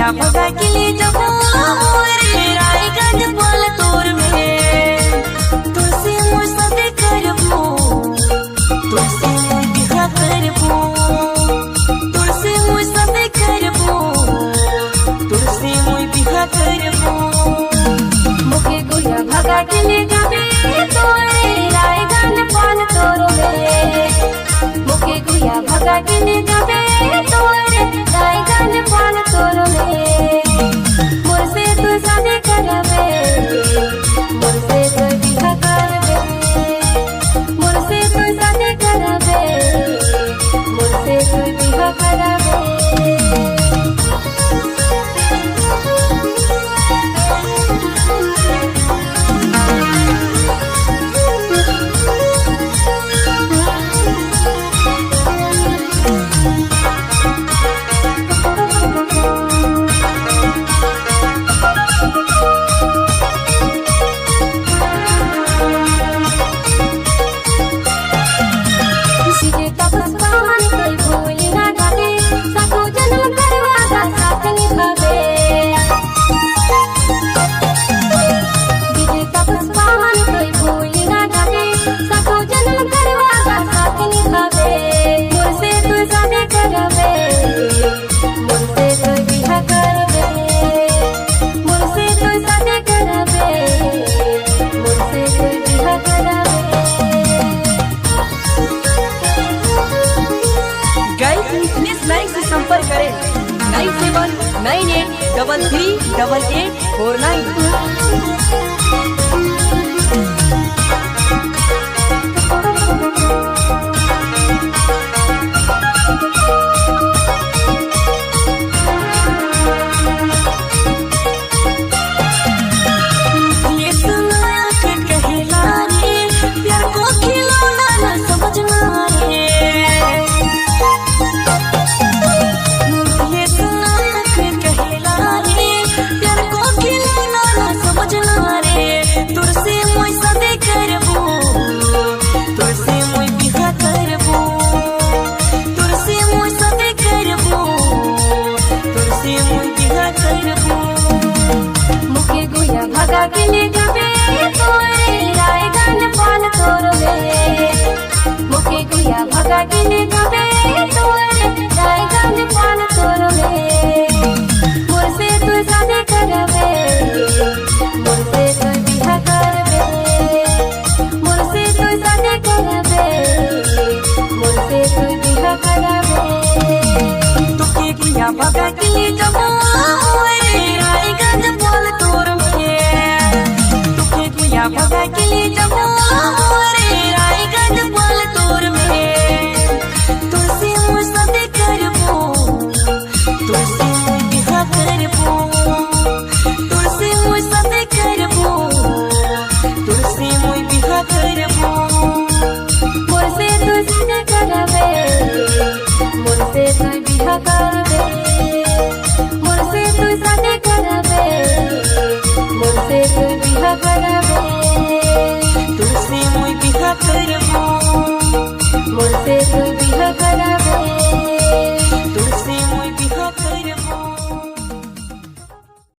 गुया भगा के ले जाबो रे रायगंज बोल तोर में तुलसी मोर सदे करबो तुलसी मोर बिहा करबो तुलसी मोर सदे करबो तुलसी मोर बिहा करबो मुके गुया भगा के ले जाबे तोरे रायगंज बोल तोर में मुके गुया भगा के ले जाबे तोरे रायगंज बोल तोर में मोर से तू शादी करबे मोर से तू बिहा करबे मोर से तू शादी करबे मोर से तू बिहा करबे संपर्क करें 9798338849। भगा के ले जाबे तोरे रायगंज बोल तोर में मुके गुया भगा के ले जाबे तोरे रायगंज बोल तोर में मोर से तू शादी करबे मोर से तू बिहा करबे मोर से तू शादी करबे मोर से तू बिहा करबे तुके गुया भगा के ले जाबो रायगंज बोल तोर भगा के ले जाबो रे रायगंज बोल तोर में तुलसी मोर सदे करबो तुलसी मोर बिहा करबो तुलसी मोर सदे करबो तुलसी मोर बिहा करबो मोर से तू शादी करबे मोर से तू बिहा करबे मोर से तू शादी करबे मोर से तू बिहा करबे।